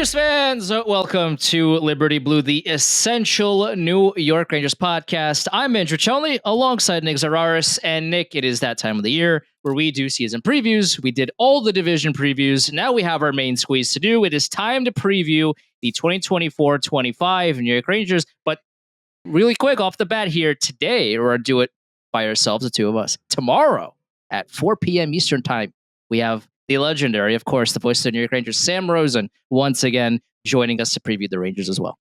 Rangers fans, welcome to Liberty Blue, the essential New York Rangers podcast. I'm Andrew Chelney, alongside Nick Zararis. And Nick, it is that time of the year where we do season previews. We did all the division previews. Now we have our main squeeze to do. It is time to preview the 2024-25 New York Rangers. But really quick, off the bat here today, we're going to do it by ourselves, the two of us. Tomorrow at 4 p.m. Eastern time, we have the legendary, of course, the voice of the New York Rangers, Sam Rosen, once again joining us to preview the Rangers as well.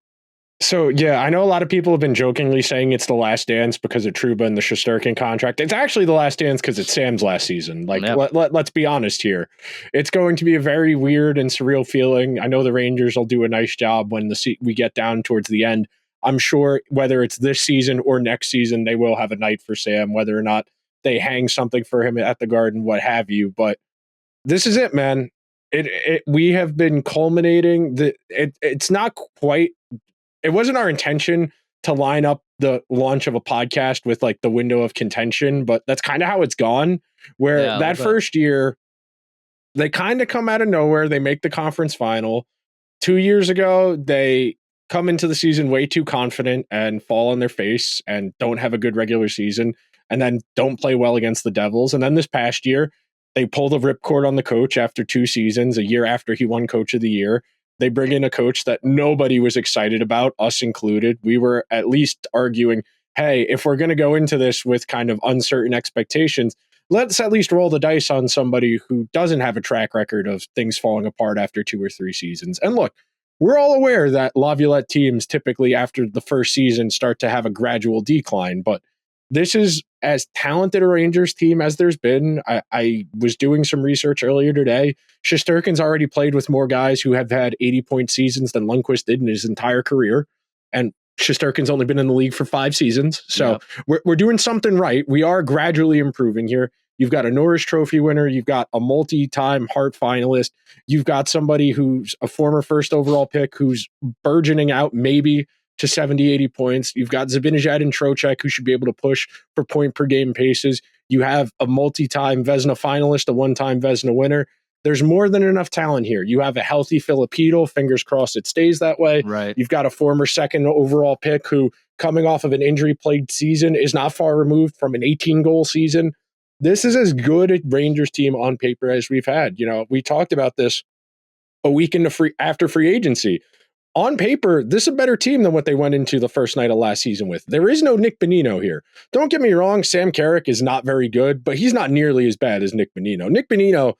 So, yeah, I know a lot of people have been jokingly saying it's the last dance because of Trouba and the Shesterkin contract. It's actually the last dance because it's Sam's last season. Like, let's be honest here. It's going to be a very weird and surreal feeling. I know the Rangers will do a nice job when we get down towards the end. I'm sure whether it's this season or next season, they will have a night for Sam, whether or not they hang something for him at the Garden, what have you. But this is it, man. We have been culminating. It's not quite. It wasn't our intention to line up the launch of a podcast with like the window of contention, but that's kind of how it's gone. Where that first year, they kind of come out of nowhere. They make the conference final. 2 years ago, they come into the season way too confident and fall on their face and don't have a good regular season, and then don't play well against the Devils. And then this past year, they pull the ripcord on the coach after 2 seasons, a year after he won Coach of the Year. They bring in a coach that nobody was excited about, us included. We were at least arguing, hey, if we're going to go into this with kind of uncertain expectations, let's at least roll the dice on somebody who doesn't have a track record of things falling apart after 2 or 3 seasons. And look, we're all aware that Laviolette teams typically after the first season start to have a gradual decline, but this is as talented a Rangers team as there's been. I was doing some research earlier today. Shesterkin's already played with more guys who have had 80-point seasons than Lundqvist did in his entire career. And Shesterkin's only been in the league for 5 seasons. So we're doing something right. We are gradually improving here. You've got a Norris Trophy winner. You've got a multi-time Hart finalist. You've got somebody who's a former first overall pick who's burgeoning out maybe to 70, 80 points. You've got Zibanejad and Trocheck who should be able to push for point per game paces. You have a multi-time Vezina finalist, a one-time Vezina winner. There's more than enough talent here. You have a healthy Filipino. Fingers crossed it stays that way. Right. You've got a former second overall pick who, coming off of an injury-plagued season, is not far removed from an 18-goal season. This is as good a Rangers team on paper as we've had. You know, we talked about this a week after free agency. On paper, this is a better team than what they went into the first night of last season with. There is no Nick Bonino here. Don't get me wrong, Sam Carrick is not very good, but he's not nearly as bad as Nick Bonino. Nick Bonino,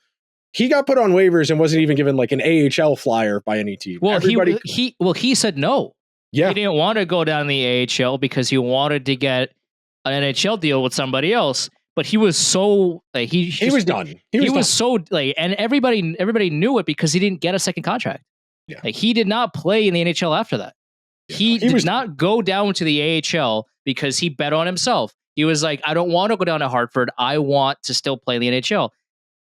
he got put on waivers and wasn't even given like an AHL flyer by any team. Well, he said no. Yeah. He didn't want to go down the AHL because he wanted to get an NHL deal with somebody else. But he was so like he was done. He was so like, and everybody knew it because he didn't get a second contract. Yeah. Like he did not play in the NHL after that. Yeah, he did not go down to the AHL because he bet on himself. He was like, I don't want to go down to Hartford. I want to still play in the NHL.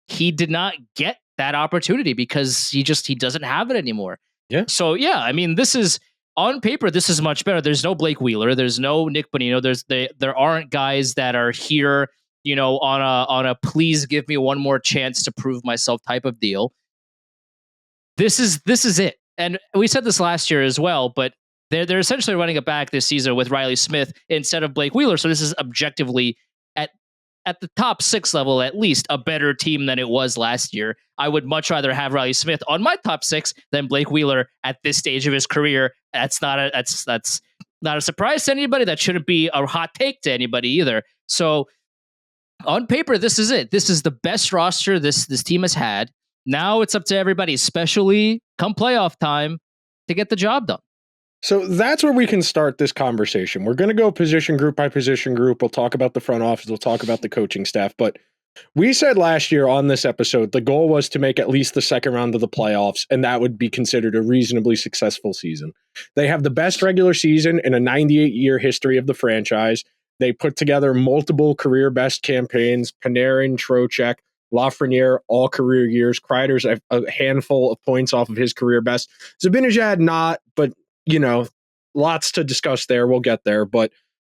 He did not get that opportunity because he doesn't have it anymore. Yeah. So yeah, I mean, this is on paper, this is much better. There's no Blake Wheeler. There's no Nick Bonino. There aren't guys that are here, you know, on a please give me one more chance to prove myself type of deal. This is it. And we said this last year as well, but they're essentially running it back this season with Riley Smith instead of Blake Wheeler. So this is objectively at the top 6 level, at least a better team than it was last year. I would much rather have Riley Smith on my top 6 than Blake Wheeler at this stage of his career. That's not a surprise to anybody. That shouldn't be a hot take to anybody either. So on paper, this is it. This is the best roster this team has had. Now it's up to everybody, especially come playoff time, to get the job done. So that's where we can start this conversation. We're going to go position group by position group. We'll talk about the front office. We'll talk about the coaching staff. But we said last year on this episode, the goal was to make at least the second round of the playoffs, and that would be considered a reasonably successful season. They have the best regular season in a 98-year history of the franchise. They put together multiple career best campaigns, Panarin, Trocheck, Lafreniere, all career years. Kreider's a handful of points off of his career best. Zibanejad not, but, you know, lots to discuss there. We'll get there. But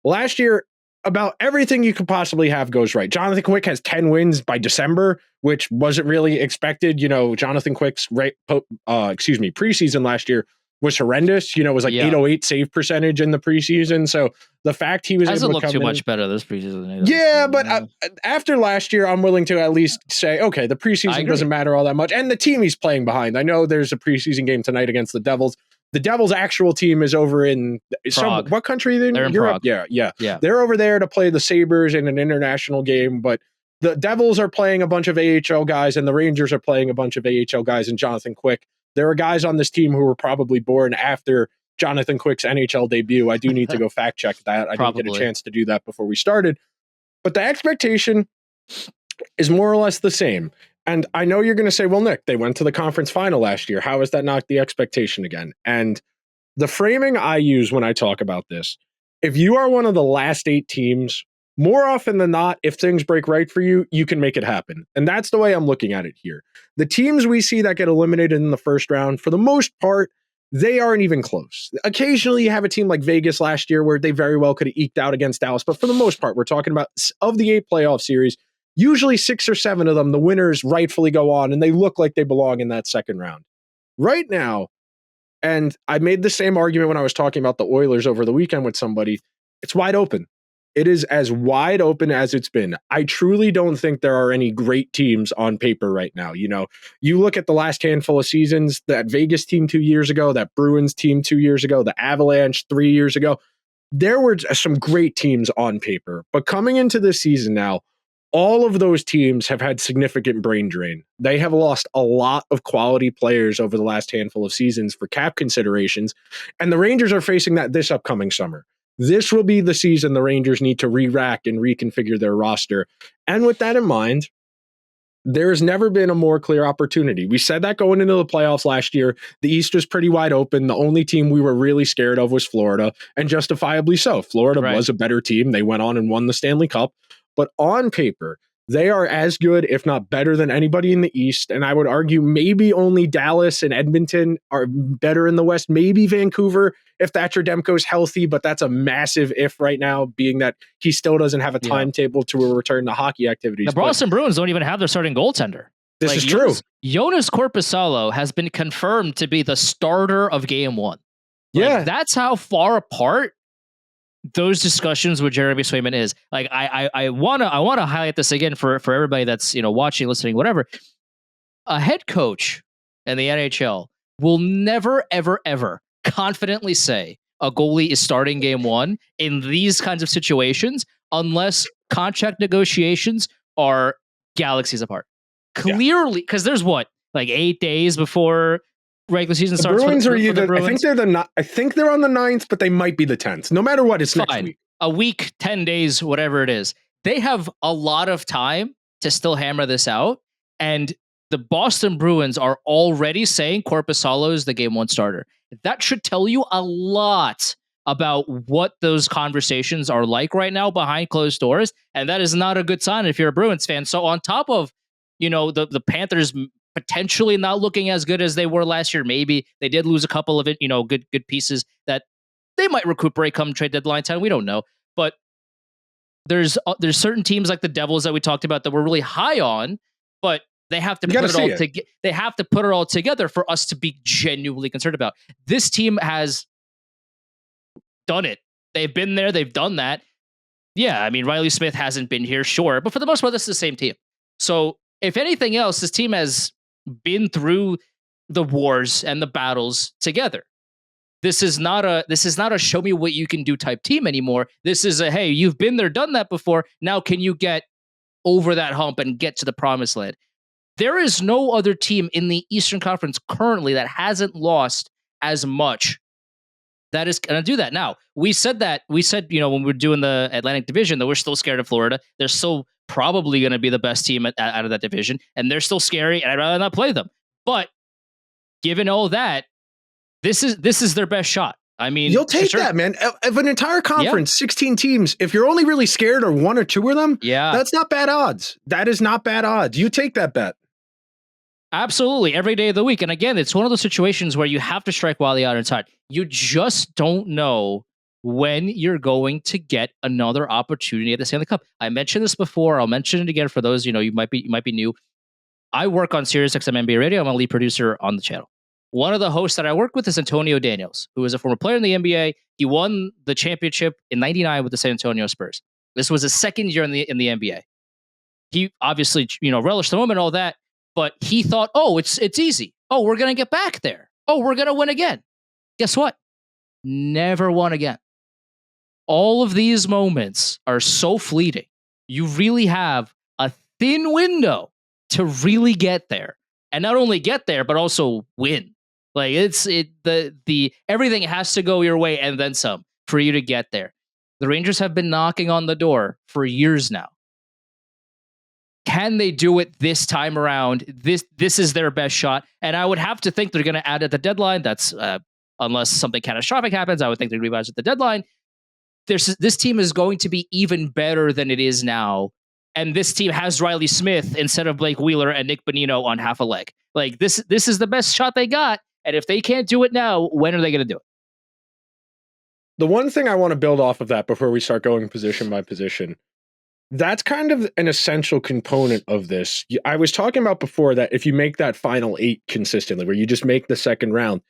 last year, about everything you could possibly have goes right. Jonathan Quick has 10 wins by December, which wasn't really expected. Jonathan Quick's preseason last year was horrendous. It was like 808 save percentage in the preseason. So the fact he was hasn't able to looked too much better this preseason than but after last year, I'm willing to at least say, okay, the preseason doesn't matter all that much. And the team he's playing behind. I know there's a preseason game tonight against the Devils. The Devils' actual team is over in what country? They're in Europe. Prague. Yeah. They're over there to play the Sabres in an international game, but the Devils are playing a bunch of AHL guys and the Rangers are playing a bunch of AHL guys and Jonathan Quick. There are guys on this team who were probably born after Jonathan Quick's NHL debut. I do need to go fact check that. I didn't get a chance to do that before we started. But the expectation is more or less the same. And I know you're going to say, well, Nick, they went to the conference final last year. How is that not the expectation again? And the framing I use when I talk about this, if you are one of the last 8 teams, more often than not, if things break right for you, you can make it happen. And that's the way I'm looking at it here. The teams we see that get eliminated in the first round, for the most part, they aren't even close. Occasionally you have a team like Vegas last year where they very well could have eked out against Dallas. But for the most part, we're talking about of the 8 playoff series, usually 6 or 7 of them, the winners rightfully go on and they look like they belong in that second round. Right now, and I made the same argument when I was talking about the Oilers over the weekend with somebody, it's wide open. It is as wide open as it's been. I truly don't think there are any great teams on paper right now. You look at the last handful of seasons, that Vegas team 2 years ago, that Bruins team 2 years ago, the Avalanche 3 years ago. There were some great teams on paper. But coming into this season now, all of those teams have had significant brain drain. They have lost a lot of quality players over the last handful of seasons for cap considerations. And the Rangers are facing that this upcoming summer. This will be the season the Rangers need to re-rack and reconfigure their roster. And with that in mind, there's never been a more clear opportunity. We said that going into the playoffs last year. The East was pretty wide open. The only team we were really scared of was Florida, and justifiably so. Florida was a better team. They went on and won the Stanley Cup. But on paper, they are as good, if not better, than anybody in the East. And I would argue maybe only Dallas and Edmonton are better in the West. Maybe Vancouver, if Thatcher Demko's healthy, but that's a massive if right now, being that he still doesn't have a timetable to return to hockey activities. The Boston Bruins don't even have their starting goaltender. This is true. Jonas Korpisalo has been confirmed to be the starter of Game 1. That's how far apart those discussions with Jeremy Swayman is. I want to highlight this again for everybody that's watching, listening, whatever. A head coach in the NHL will never, ever, ever confidently say a goalie is starting Game 1 in these kinds of situations unless contract negotiations are galaxies apart. Clearly, because there's 8 days before regular season starts. Bruins are either. I think they're on the 9th, but they might be the 10th. No matter what, it's next week. A week, 10 days, whatever it is. They have a lot of time to still hammer this out, and the Boston Bruins are already saying Korpisalo is the Game 1 starter. That should tell you a lot about what those conversations are like right now behind closed doors, and that is not a good sign if you're a Bruins fan. So on top of the Panthers potentially not looking as good as they were last year. Maybe they did lose a couple of good pieces that they might recuperate come trade deadline time. We don't know, but there's certain teams like the Devils that we talked about that we're really high on, but they have to put it all together. They have to put it all together for us to be genuinely concerned about. This team has done it. They've been there. They've done that. Yeah, I mean, Riley Smith hasn't been here, sure, but for the most part, this is the same team. So if anything else, this team has been through the wars and the battles together. This is not a show me what you can do type team anymore. This is a, hey, you've been there, done that before. Now can you get over that hump and get to the promised land? There is no other team in the Eastern Conference currently that hasn't lost as much that is going to do that. Now, we said when we were doing the Atlantic Division that we're still scared of Florida. They're still probably going to be the best team out of that division, and they're still scary, and I'd rather not play them. But given all that, this is their best shot. I mean, you'll take that, man. Of an entire conference, 16 teams, if you're only really scared of 1 or 2 of them, that's not bad odds. That is not bad odds. You take that bet. Absolutely, every day of the week. And again, it's one of those situations where you have to strike while the iron's hot. You just don't know when you're going to get another opportunity at the Stanley Cup. I mentioned this before. I'll mention it again for those, you might be new. I work on SiriusXM NBA Radio. I'm a lead producer on the channel. One of the hosts that I work with is Antonio Daniels, who is a former player in the NBA. He won the championship in '99 with the San Antonio Spurs. This was his second year in the NBA. He obviously, relished the moment, all that, but he thought, oh, it's easy. Oh, we're gonna get back there. Oh, we're gonna win again. Guess what? Never won again. All of these moments are so fleeting. You really have a thin window to really get there, and not only get there, but also win. Like the everything has to go your way and then some for you to get there. The Rangers have been knocking on the door for years now. Can they do it this time around? This is their best shot, and I would have to think they're going to add at the deadline. That's unless something catastrophic happens, I would think they're going to revise at the deadline. This team is going to be even better than it is now, and this team has Riley Smith instead of Blake Wheeler and Nick Bonino on half a leg. Like this is the best shot they got, and if they can't do it now, when are they going to do it? The one thing I want to build off of that before we start going position by position, that's kind of an essential component of this. I was talking about before that if you make that final 8 consistently, where you just make the second round,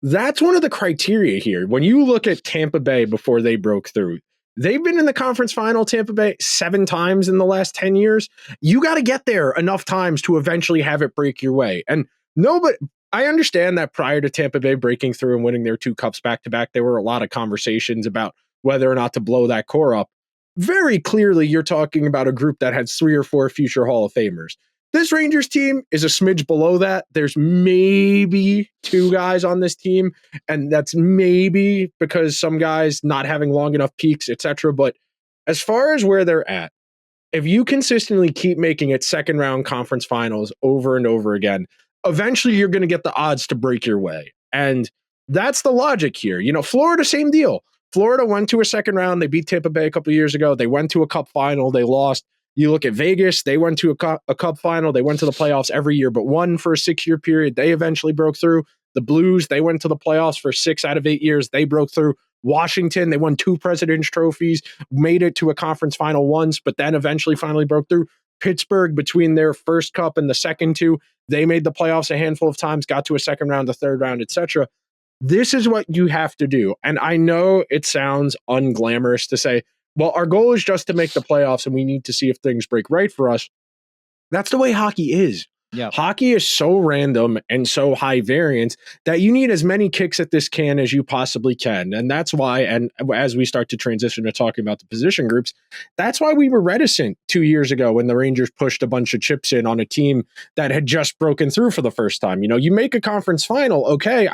that's one of the criteria here. When you look at Tampa Bay before they broke through, they've been in the conference final, Tampa Bay, 7 times in the last 10 years. You got to get there enough times to eventually have it break your way. And I understand that prior to Tampa Bay breaking through and winning their 2 cups back-to-back, there were a lot of conversations about whether or not to blow that core up. Very clearly, you're talking about a group that had 3 or 4 future Hall of Famers. This Rangers team is a smidge below that. There's maybe 2 guys on this team, and that's maybe because some guys not having long enough peaks, etc. But as far as where they're at, if you consistently keep making it second round conference finals over and over again, eventually you're going to get the odds to break your way. And that's the logic here. Florida, same deal. Florida went to a second round. They beat Tampa Bay a couple of years ago. They went to a cup final. They lost. You look at Vegas. They went to a cup final. They went to the playoffs every year, but one for a 6-year period. They eventually broke through. The Blues, they went to the playoffs for 6 out of 8 years. They broke through. Washington, they won 2 President's Trophies, made it to a conference final once, but then eventually finally broke through. Pittsburgh, between their first cup and the second 2, they made the playoffs a handful of times, got to a second round, a third round, etc. This is what you have to do. And I know it sounds unglamorous to say, well, our goal is just to make the playoffs and we need to see if things break right for us. That's the way hockey is. Yeah. Hockey is so random and so high variance that you need as many kicks at this can as you possibly can. And that's why, and as we start to transition to talking about the position groups, that's why we were reticent 2 years ago when the Rangers pushed a bunch of chips in on a team that had just broken through for the first time. You make a conference final. Okay,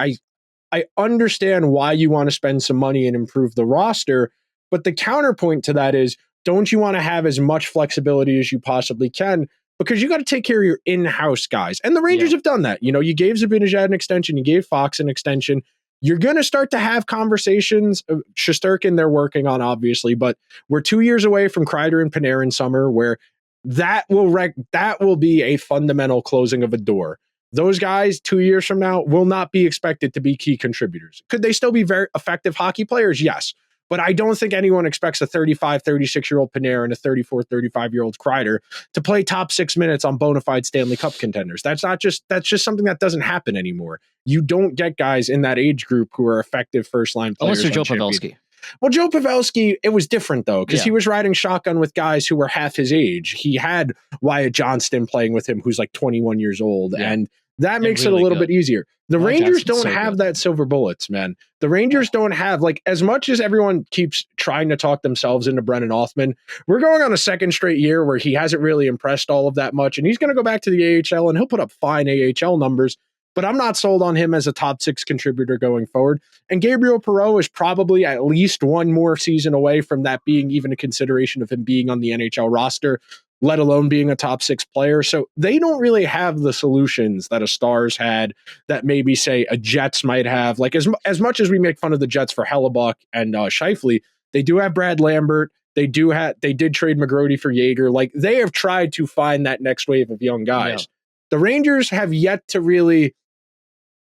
I understand why you want to spend some money and improve the roster, but the counterpoint to that is, don't you want to have as much flexibility as you possibly can? Because you got to take care of your in-house guys. And the Rangers have done that. You gave Zibanejad an extension, you gave Fox an extension. You're going to start to have conversations. Shesterkin, they're working on, obviously, but we're 2 years away from Kreider and Panarin summer, where that will be a fundamental closing of a door. Those guys 2 years from now will not be expected to be key contributors. Could they still be very effective hockey players? Yes. But I don't think anyone expects a 35, 36-year-old Panarin and a 34, 35-year-old Kreider to play top 6 minutes on bona fide Stanley Cup contenders. That's just something that doesn't happen anymore. You don't get guys in that age group who are effective first-line players. Unless you're Joe Pavelski. Well, Joe Pavelski, it was different, though, because he was riding shotgun with guys who were half his age. He had Wyatt Johnston playing with him, who's like 21 years old, and that makes it a little bit easier. The Rangers don't have that silver bullets, man. The Rangers don't have, as much as everyone keeps trying to talk themselves into Brennan Othmann, we're going on a second straight year where he hasn't really impressed all of that much, and he's going to go back to the AHL, and he'll put up fine AHL numbers, but I'm not sold on him as a top 6 contributor going forward. And Gabriel Perreault is probably at least one more season away from that being even a consideration of him being on the NHL roster, let alone being a top 6 player. So they don't really have the solutions that a Stars had, that maybe, say, a Jets might have. As much as we make fun of the Jets for Hellebuck and Scheifele, they do have Brad Lambert. They did trade McGrody for Yeager. They have tried to find that next wave of young guys. Yeah. The Rangers have yet to really,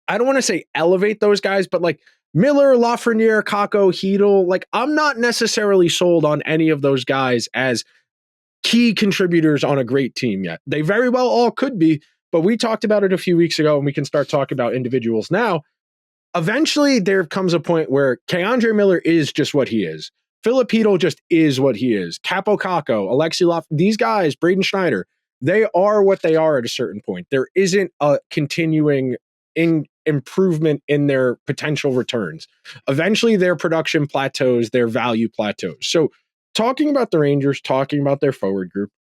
I don't want to say elevate those guys, but Miller, Lafreniere, Kakko, Chytil, like I'm not necessarily sold on any of those guys as key contributors on a great team yet. They very well all could be, but we talked about it a few weeks ago and we can start talking about individuals now. Eventually, there comes a point where K'Andre Miller is just what he is. Filipino just is what he is. Capo Kakko, Alexi Laf, these guys, Braden Schneider, they are what they are at a certain point. There isn't a continuing improvement in their potential returns. Eventually, their production plateaus, their value plateaus. So, talking about the Rangers, talking about their forward group,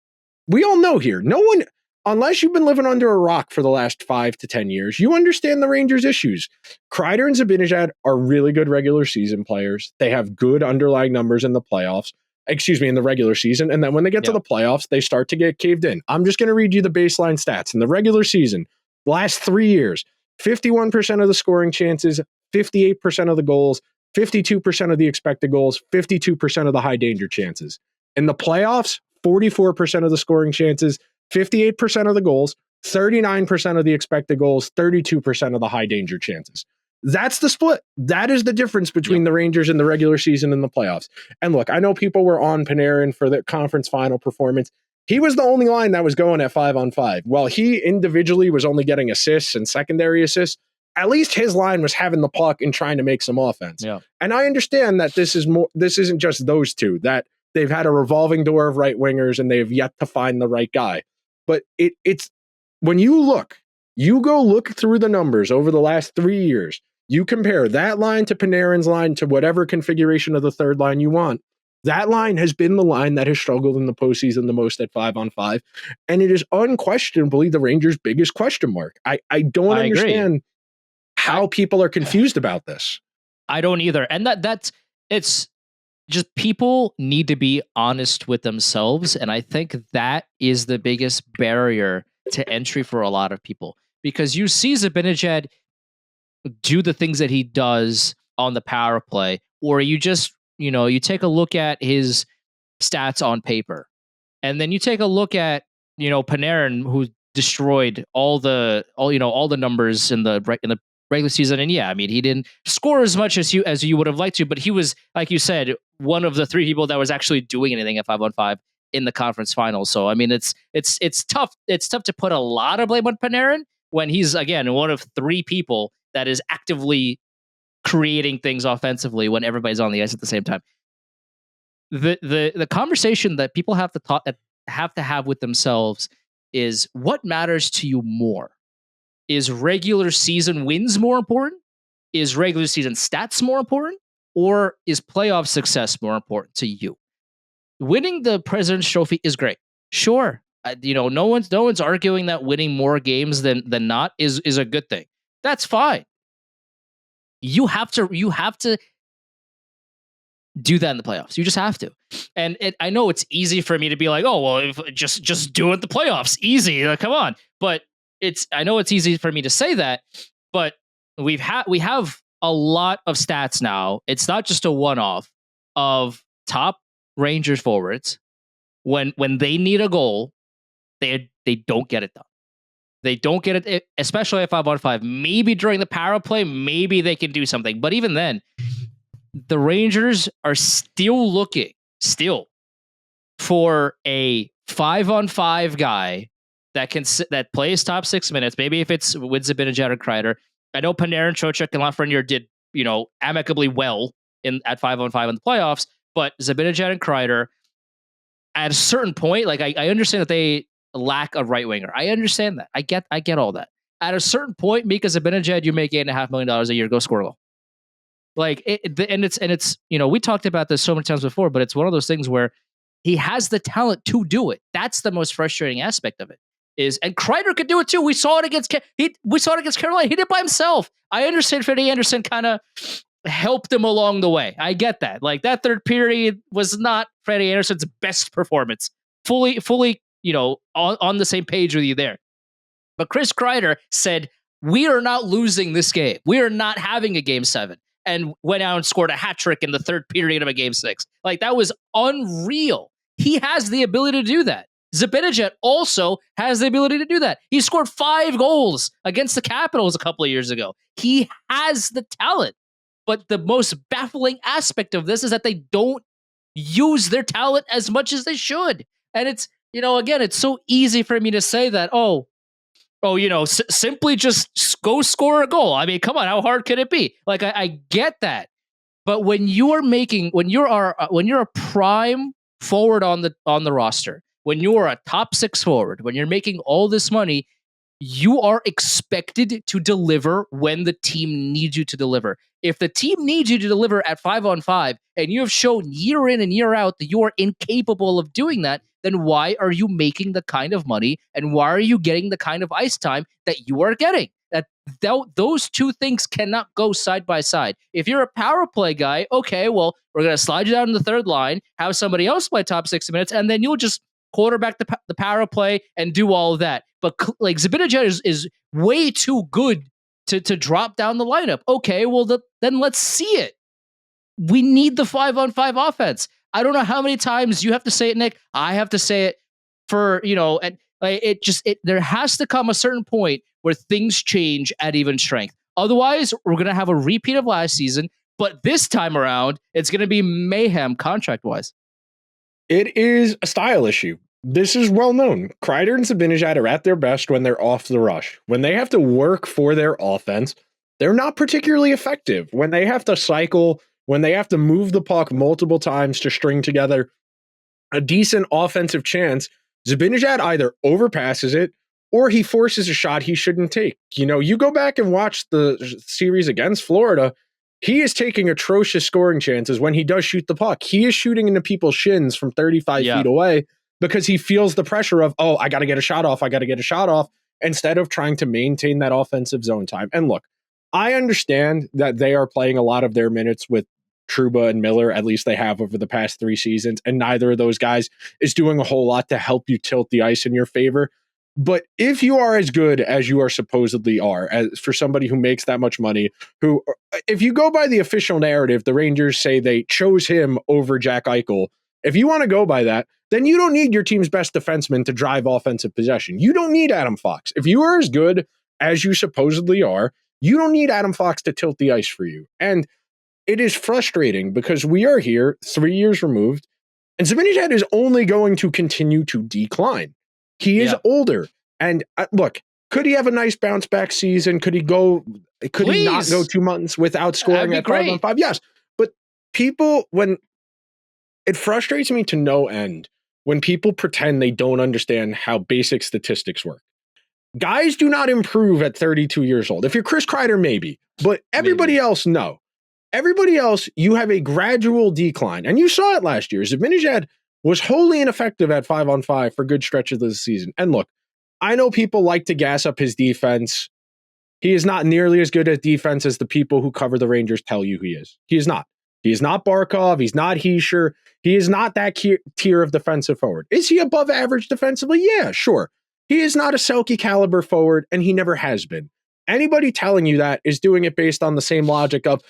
we all know here, no one, unless you've been living under a rock for the last 5 to 10 years, you understand the Rangers' issues. Kreider and Zibanejad are really good regular season players. They have good underlying numbers in the playoffs, in the regular season. And then when they get to the playoffs, they start to get caved in. I'm just going to read you the baseline stats. In the regular season, the last 3 years, 51% of the scoring chances, 58% of the goals, 52% of the expected goals, 52% of the high danger chances. In the playoffs, 44% of the scoring chances, 58% of the goals, 39% of the expected goals, 32% of the high danger chances. That's the split. That is the difference between the Rangers in the regular season and the playoffs. And look, I know people were on Panarin for the conference final performance. He was the only line that was going at 5-on-5. While he individually was only getting assists and secondary assists, at least his line was having the puck and trying to make some offense. Yeah. And I understand that this isn't just those two, that they've had a revolving door of right wingers and they've yet to find the right guy. But it's when you go look through the numbers over the last 3 years, you compare that line to Panarin's line to whatever configuration of the third line you want. That line has been the line that has struggled in the postseason the most at 5-on-5. And it is unquestionably the Rangers' biggest question mark. I don't understand how people are confused about this. I don't either. And it's just people need to be honest with themselves. And I think that is the biggest barrier to entry for a lot of people. Because you see Zibanejad do the things that he does on the power play, or you just, you take a look at his stats on paper, and then you take a look at, Panarin, who destroyed all the numbers in the regular season. And yeah, I mean, he didn't score as much as you would have liked to, but he was, like you said, one of the 3 people that was actually doing anything at 5-on-5 in the conference finals. So I mean, it's tough. It's tough to put a lot of blame on Panarin when he's, again, one of 3 people that is actively creating things offensively when everybody's on the ice at the same time. The conversation that people have to have with themselves is, what matters to you more? Is regular season wins more important? Is regular season stats more important? Or is playoff success more important to you? Winning the President's Trophy is great. Sure. No one's arguing that winning more games than not is a good thing. That's fine. You have to do that in the playoffs. You just have to. And I know it's easy for me to be like, oh, well, if just do it in the playoffs. Easy. Like, come on. But I know it's easy for me to say that, but we have a lot of stats now. It's not just a one-off of top Rangers forwards. When they need a goal, they don't get it done. They don't get it, especially at 5-on-5. Maybe during the power play, maybe they can do something. But even then, the Rangers are still looking for a 5-on-5 guy that plays top 6 minutes. Maybe if it's with Zibanejad or Kreider. I know Panarin, Trocheck, and Lafreniere did, amicably well at 5-on-5 in the playoffs. But Zibanejad and Kreider, at a certain point, like I understand that they lack a right winger. I understand that. I get all that. At a certain point, Mika Zibanejad, you make $8.5 million a year. Go score a goal. Like it's we talked about this so many times before, but it's one of those things where he has the talent to do it. That's the most frustrating aspect of it. And Kreider could do it too. We saw it against Carolina. He did it by himself. I understand Freddie Anderson kind of helped him along the way. I get that. Like, that third period was not Freddie Anderson's best performance. Fully, on the same page with you there. But Chris Kreider said, we are not losing this game. We are not having a game 7. And went out and scored a hat trick in the third period of a game 6. Like, that was unreal. He has the ability to do that. Zibanejad also has the ability to do that. He scored 5 goals against the Capitals a couple of years ago. He has the talent. But the most baffling aspect of this is that they don't use their talent as much as they should. And it's, again, it's so easy for me to say that, simply just go score a goal. I mean, come on, how hard could it be? Like, I get that. But when you're a prime forward on the roster, when you are a top 6 forward, when you're making all this money, you are expected to deliver when the team needs you to deliver. If the team needs you to deliver at 5-on-5 and you have shown year in and year out that you are incapable of doing that, then why are you making the kind of money and why are you getting the kind of ice time that you are getting? Those two things cannot go side by side. If you're a power play guy, okay, well, we're going to slide you down in the third line, have somebody else play top 60 minutes, and then you'll just quarterback the power play and do all of that. But like Zibanejad is way too good to drop down the lineup. Okay, well, then let's see it. We need the 5-on-5 offense. I don't know how many times you have to say it, Nick. I have to say it and there has to come a certain point where things change at even strength. Otherwise, we're going to have a repeat of last season, but this time around, it's going to be mayhem contract-wise. It is a style issue. This is well known. Kreider and Zibanejad are at their best when they're off the rush. When they have to work for their offense, they're not particularly effective. When they have to cycle, when they have to move the puck multiple times to string together a decent offensive chance, Zibanejad either overpasses it or he forces a shot he shouldn't take. You go back and watch the series against Florida, he is taking atrocious scoring chances when he does shoot the puck. He is shooting into people's shins from 35 feet away because he feels the pressure of, I got to get a shot off, instead of trying to maintain that offensive zone time. And look, I understand that they are playing a lot of their minutes with Trouba and Miller, at least they have over the past 3 seasons, and neither of those guys is doing a whole lot to help you tilt the ice in your favor. But if you are as good as you are supposedly are, as for somebody who makes that much money, if you go by the official narrative, the Rangers say they chose him over Jack Eichel. If you want to go by that, then you don't need your team's best defenseman to drive offensive possession. You don't need Adam Fox. If you are as good as you supposedly are, you don't need Adam Fox to tilt the ice for you. And it is frustrating because we are here 3 years removed, and Zibanejad is only going to continue to decline. He is older. And look, could he have a nice bounce back season? Could he not go 2 months without scoring at 5-on-5? Yes. But it frustrates me to no end when people pretend they don't understand how basic statistics work. Guys do not improve at 32 years old. If you're Chris Kreider, maybe, but everybody else, no. Everybody else, you have a gradual decline. And you saw it last year. Zibanejad was wholly ineffective at 5-on-5 for good stretches of the season. And look, I know people like to gas up his defense. He is not nearly as good at defense as the people who cover the Rangers tell you he is. He is not. He is not Barkov. He's not Hischier. He is not that tier of defensive forward. Is he above average defensively? Yeah, sure. He is not a Selke caliber forward, and he never has been. Anybody telling you that is doing it based on the same logic of,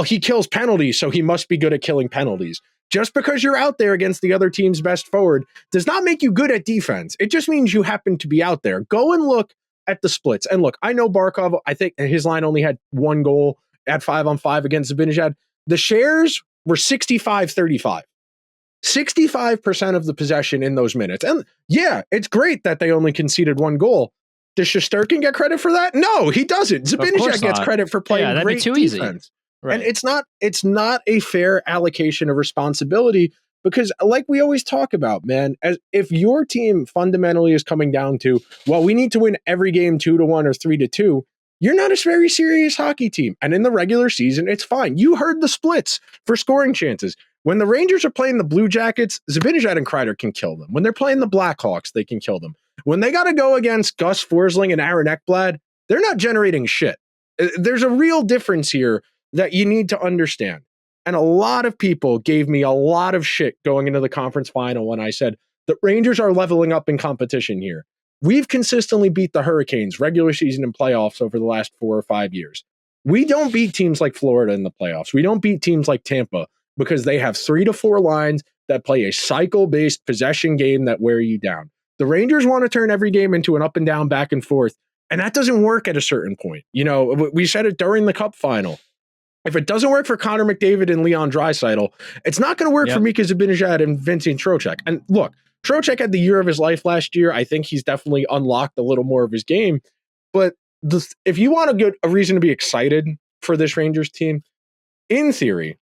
he kills penalties, so he must be good at killing penalties. Just because you're out there against the other team's best forward does not make you good at defense. It just means you happen to be out there. Go and look at the splits. And look, I know Barkov, I think his line only had 1 goal at 5-on-5 against Zibanejad. The shares were 65-35. 65% of the possession in those minutes. And yeah, it's great that they only conceded 1 goal. Does Shesterkin get credit for that? No, he doesn't. Zibanejad gets credit for playing great defense. Easy. Right. And it's not a fair allocation of responsibility because, like we always talk about, man, if your team fundamentally is coming down to, we need to win every game 2-1 or 3-2, you're not a very serious hockey team. And in the regular season, it's fine. You heard the splits for scoring chances. When the Rangers are playing the Blue Jackets, Zibanejad and Kreider can kill them. When they're playing the Blackhawks, they can kill them. When they got to go against Gus Forsling and Aaron Ekblad, they're not generating shit. There's a real difference here that you need to understand. And a lot of people gave me a lot of shit going into the conference final when I said the Rangers are leveling up in competition here. We've consistently beat the Hurricanes regular season and playoffs over the last 4 or 5 years. We don't beat teams like Florida in the playoffs. We don't beat teams like Tampa because they have 3 to 4 lines that play a cycle-based possession game that wear you down. The Rangers want to turn every game into an up and down, back and forth, and that doesn't work at a certain point. We said it during the Cup final. If it doesn't work for Connor McDavid and Leon Draisaitl, it's not going to work for Mika Zibanejad and Vincent Trocheck. And look, Trocheck had the year of his life last year. I think he's definitely unlocked a little more of his game. But if you want a reason to be excited for this Rangers team, in theory,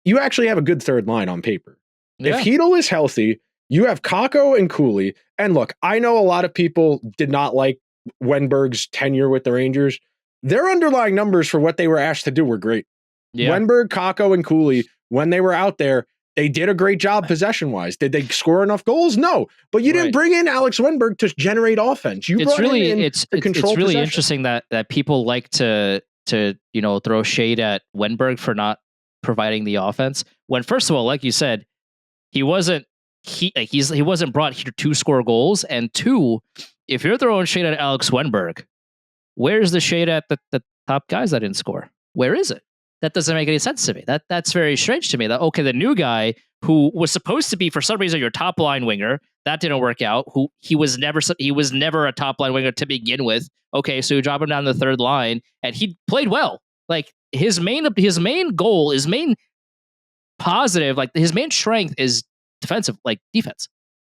you actually have a good third line on paper. Yeah. If Chytil is healthy, you have Kakko and Cuylle. And look, I know a lot of people did not like Wenberg's tenure with the Rangers. Their underlying numbers for what they were asked to do were great. Yeah. Wenberg, Kakko, and Cuylle, when they were out there, they did a great job possession-wise. Did they score enough goals? No. But you didn't bring in Alex Wenberg to generate offense. It's really interesting that people like to throw shade at Wenberg for not providing the offense. When first of all, like you said, he wasn't brought here to score goals, and two, if you're throwing shade at Alex Wenberg, where's the shade at the top guys that didn't score? Where is it? That doesn't make any sense to me. That's very strange to me. That the new guy who was supposed to be for some reason your top line winger, that didn't work out. Who he was never a top line winger to begin with. Okay, so you drop him down the third line, and he played well. Like his main goal, his main positive, like his main strength is defensive, like defense.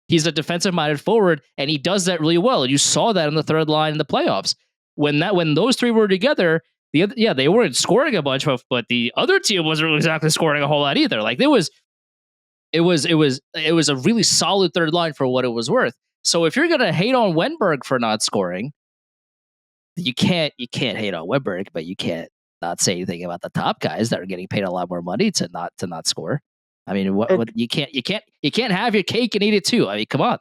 He's a defensive minded forward, and he does that really well. And you saw that in the third line in the playoffs. When those three were together, they weren't scoring a bunch, but the other team wasn't really exactly scoring a whole lot either. Like it was a really solid third line for what it was worth. So if you're gonna hate on Wenberg for not scoring, you can't hate on Wenberg, but you can't not say anything about the top guys that are getting paid a lot more money to not score. I mean, what you can't have your cake and eat it too. I mean, come on.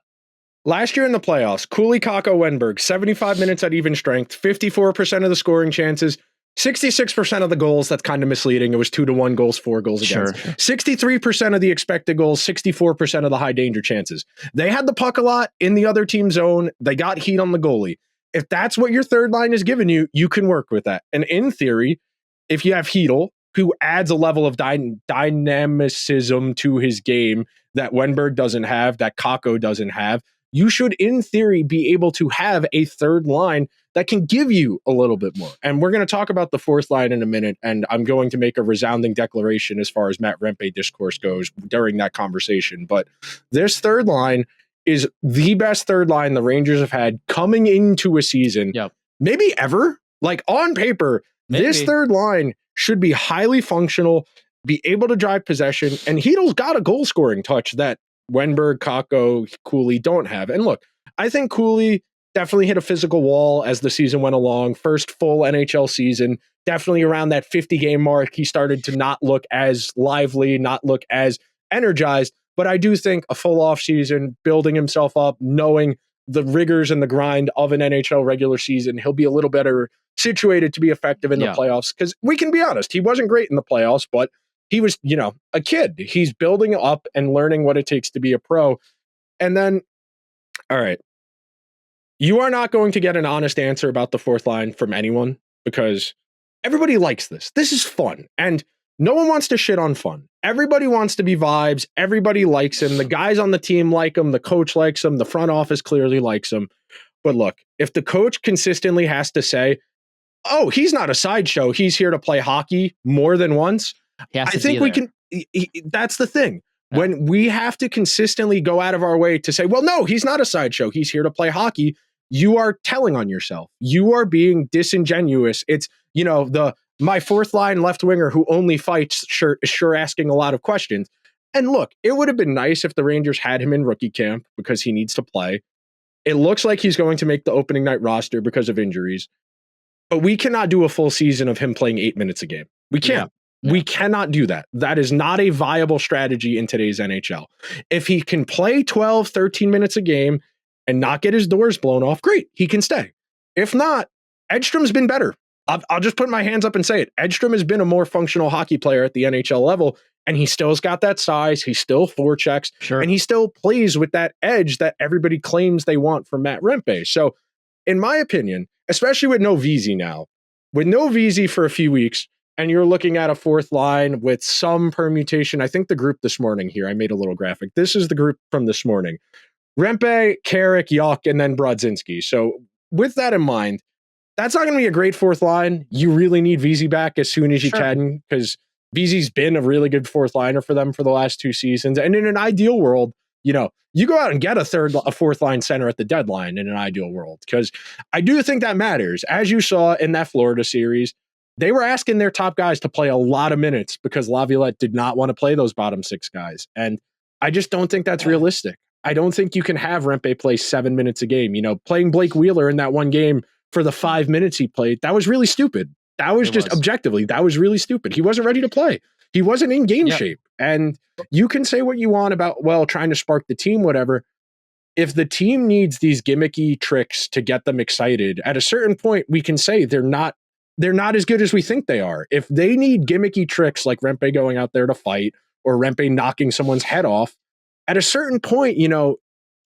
Last year in the playoffs, Cuylle, Kakko, Wenberg, 75 minutes at even strength, 54% of the scoring chances, 66% of the goals. That's kind of misleading. It was 2-1 goals, 4 goals against. Sure. 63% of the expected goals, 64% of the high danger chances. They had the puck a lot in the other team's zone. They got heat on the goalie. If that's what your third line is giving you, you can work with that. And in theory, if you have Chytil, who adds a level of dynamicism to his game that Wenberg doesn't have, that Kakko doesn't have, you should, in theory, be able to have a third line that can give you a little bit more. And we're going to talk about the fourth line in a minute, and I'm going to make a resounding declaration as far as Matt Rempe discourse goes during that conversation. But this third line is the best third line the Rangers have had coming into a season, maybe ever. Like on paper, this third line should be highly functional, be able to drive possession, and Chytil's got a goal-scoring touch that Wenberg, Kakko, Cuylle don't have. And look, I think Cuylle definitely hit a physical wall as the season went along. First full NHL season, definitely around that 50-game mark, he started to not look as lively, not look as energized. But I do think a full offseason, building himself up, knowing the rigors and the grind of an NHL regular season, he'll be a little better situated to be effective in the playoffs. Because we can be honest, he wasn't great in the playoffs, but he was, a kid. He's building up and learning what it takes to be a pro. And then, all right, you are not going to get an honest answer about the fourth line from anyone because everybody likes this. This is fun. And no one wants to shit on fun. Everybody wants to be vibes. Everybody likes him. The guys on the team like him. The coach likes him. The front office clearly likes him. But look, if the coach consistently has to say, oh, he's not a sideshow, he's here to play hockey more than once, I think we can. That's the thing. Yeah. When we have to consistently go out of our way to say, well, no, he's not a sideshow, he's here to play hockey, you are telling on yourself. You are being disingenuous. It's, my fourth line left winger who only fights sure asking a lot of questions. And look, it would have been nice if the Rangers had him in rookie camp because he needs to play. It looks like he's going to make the opening night roster because of injuries. But we cannot do a full season of him playing 8 minutes a game. We can't. Yeah. We cannot do that. That is not a viable strategy in today's NHL. If he can play 12, 13 minutes a game and not get his doors blown off, great, he can stay. If not, Edstrom's been better. I'll just put my hands up and say it. Edstrom has been a more functional hockey player at the NHL level, and he still's got that size. He still forechecks, and he still plays with that edge that everybody claims they want from Matt Rempe. So, in my opinion, especially with no VZ now, with no VZ for a few weeks, and you're looking at a fourth line with some permutation. I think the group this morning here, I made a little graphic. This is the group from this morning. Rempe, Carrick, Yuck, and then Brodzinski. So with that in mind, That's not going to be a great fourth line. You really need VZ back as soon as you can, because VZ's been a really good fourth liner for them for the last 2 seasons. And in an ideal world, you go out and get a fourth line center at the deadline in an ideal world, because I do think that matters. As you saw in that Florida series, they were asking their top guys to play a lot of minutes because Laviolette did not want to play those bottom 6 guys. And I just don't think that's realistic. I don't think you can have Rempe play 7 minutes a game. Playing Blake Wheeler in that one game for the 5 minutes he played, that was really stupid. That was objectively, that was really stupid. He wasn't ready to play. He wasn't in game shape. And you can say what you want about, trying to spark the team, whatever. If the team needs these gimmicky tricks to get them excited, at a certain point, we can say they're not as good as we think they are. If they need gimmicky tricks like Rempe going out there to fight or Rempe knocking someone's head off, at a certain point,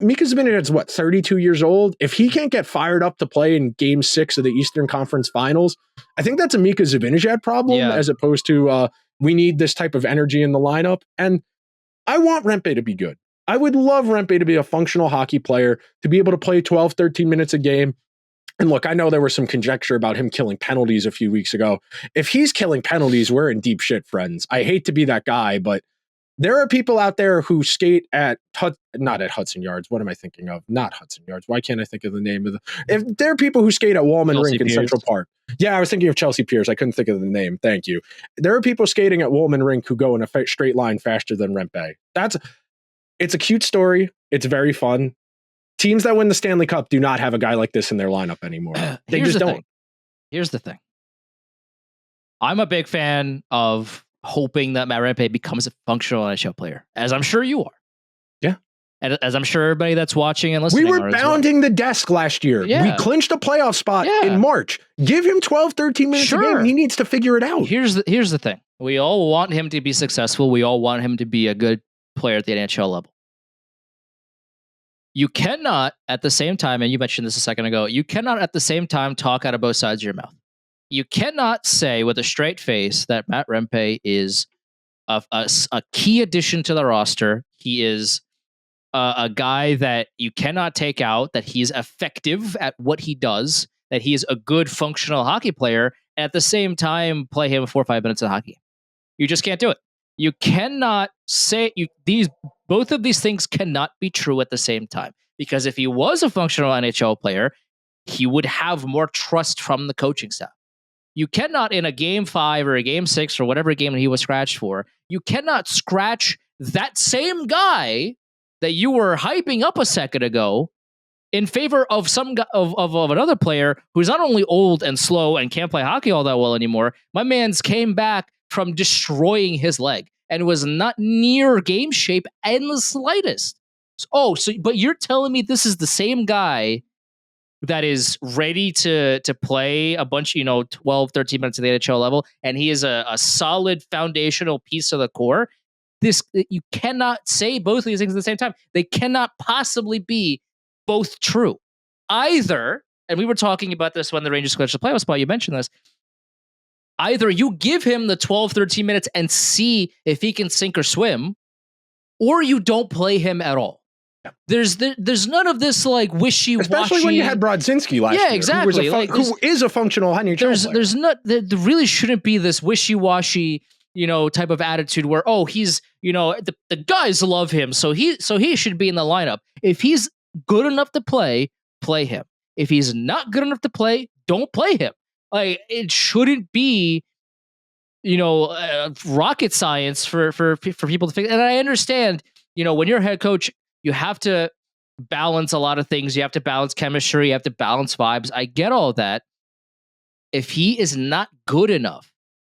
Mika Zibanejad's 32 years old. If he can't get fired up to play in Game 6 of the Eastern Conference Finals, I think that's a Mika Zibanejad problem as opposed to we need this type of energy in the lineup. And I want Rempe to be good. I would love Rempe to be a functional hockey player, to be able to play 12, 13 minutes a game. And look, I know there was some conjecture about him killing penalties a few weeks ago. If he's killing penalties, we're in deep shit, friends. I hate to be that guy, but there are people out there who skate at, not at Hudson Yards. What am I thinking of? Not Hudson Yards. Why can't I think of the name of if there are people who skate at Wallman Rink in Central Park. Yeah, I was thinking of Chelsea Piers. I couldn't think of the name. Thank you. There are people skating at Wallman Rink who go in a straight line faster than Rempe. It's a cute story. It's very fun. Teams that win the Stanley Cup do not have a guy like this in their lineup anymore. They just don't. Here's the thing. I'm a big fan of hoping that Matt Rempe becomes a functional NHL player, as I'm sure you are. Yeah. And as I'm sure everybody that's watching and listening. We were bounding the desk last year. Yeah. We clinched a playoff spot in March. Give him 12, 13 minutes a game. He needs to figure it out. Here's the thing. We all want him to be successful. We all want him to be a good player at the NHL level. You cannot, at the same time, and you mentioned this a second ago, you cannot at the same time talk out of both sides of your mouth. You cannot say with a straight face that Matt Rempe is a key addition to the roster. He is a guy that you cannot take out, that he's effective at what he does, that he is a good functional hockey player, and at the same time play him 4 or 5 minutes of hockey. You just can't do it. You cannot say both of these things cannot be true at the same time, because if he was a functional NHL player, he would have more trust from the coaching staff. You cannot, in a Game 5 or a Game 6 or whatever game he was scratched for, you cannot scratch that same guy that you were hyping up a second ago in favor of of another player who's not only old and slow and can't play hockey all that well anymore. My man's came back from destroying his leg and was not near game shape in the slightest. But you're telling me this is the same guy that is ready to play a bunch, 12, 13 minutes at the NHL level, and he is a solid foundational piece of the core. You cannot say both of these things at the same time. They cannot possibly be both true. Either, and we were talking about this when the Rangers clinched the playoff spot, you mentioned this, either you give him the 12, 13 minutes and see if he can sink or swim, or you don't play him at all. There's none of this like wishy-washy. Especially when you had Brodzinski last year. Yeah, exactly. Who is a functional NHL player. There really shouldn't be this wishy-washy, type of attitude where, he's, the guys love him, so he should be in the lineup. If he's good enough to play him. If he's not good enough to play, don't play him. Like, it shouldn't be, rocket science for people to figure. And I understand, when you're a head coach, you have to balance a lot of things. You have to balance chemistry. You have to balance vibes. I get all that. If he is not good enough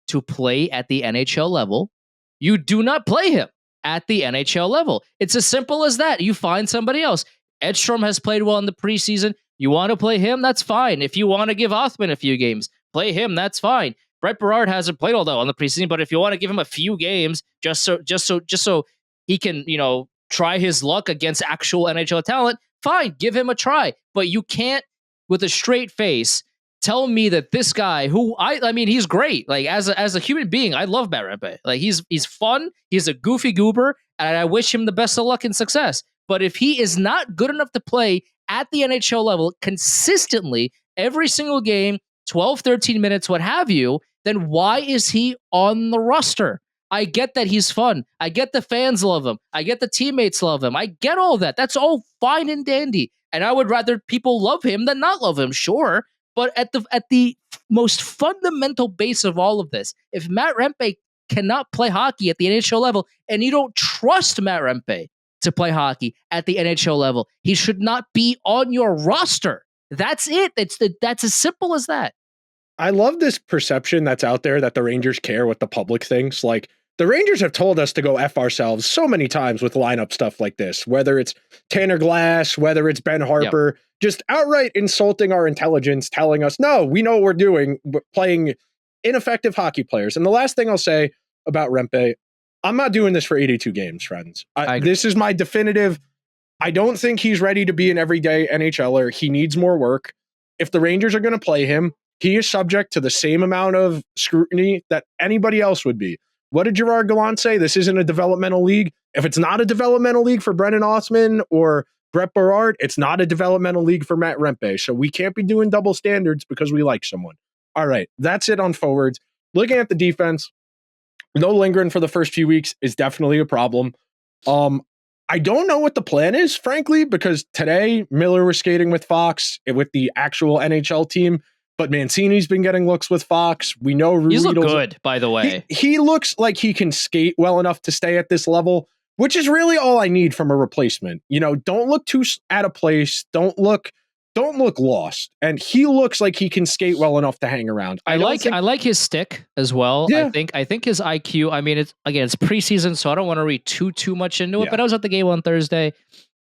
to play at the NHL level, you do not play him at the NHL level. It's as simple as that. You find somebody else. Edstrom has played well in the preseason. You want to play him? That's fine. If you want to give Othman a few games, play him. That's fine. Brett Berard hasn't played all that well in the preseason, but if you want to give him a few games just so he can, try his luck against actual NHL talent, fine, give him a try. But you can't, with a straight face, tell me that this guy, who I mean, he's great. Like, as a human being, I love Matt Rempe. Like, he's fun. He's a goofy goober, and I wish him the best of luck and success. But if he is not good enough to play at the NHL level consistently every single game, 12, 13 minutes, what have you, then why is he on the roster? I get that he's fun. I get the fans love him. I get the teammates love him. I get all that. That's all fine and dandy. And I would rather people love him than not love him, sure. But at the most fundamental base of all of this, if Matt Rempe cannot play hockey at the NHL level, and you don't trust Matt Rempe to play hockey at the NHL level, he should not be on your roster. That's it. That's as simple as that. I love this perception that's out there that the Rangers care what the public thinks. Like, the Rangers have told us to go F ourselves so many times with lineup stuff like this, whether it's Tanner Glass, whether it's Ben Harper, just outright insulting our intelligence, telling us, no, we know what we're doing, but playing ineffective hockey players. And the last thing I'll say about Rempe, I'm not doing this for 82 games, friends. This is my definitive. I don't think he's ready to be an everyday NHLer. He needs more work. If the Rangers are going to play him, he is subject to the same amount of scrutiny that anybody else would be. What did Gerard Gallant say? This isn't a developmental league. If it's not a developmental league for Brennan Osman or Brett Berard, it's not a developmental league for Matt Rempe. So we can't be doing double standards because we like someone. All right, that's it on forwards. Looking at the defense, no Lindgren for the first few weeks is definitely a problem. I don't know what the plan is, frankly, because today Miller was skating with Fox, with the actual NHL team. But Mancini's been getting looks with Fox. We know he's looked good, by the way. He looks like he can skate well enough to stay at this level, which is really all I need from a replacement. You know, don't look too out of place. Don't look lost. And he looks like he can skate well enough to hang around. I like his stick as well. Yeah. I think his IQ. I mean, it's preseason, so I don't want to read too much into it. But I was at the game on Thursday.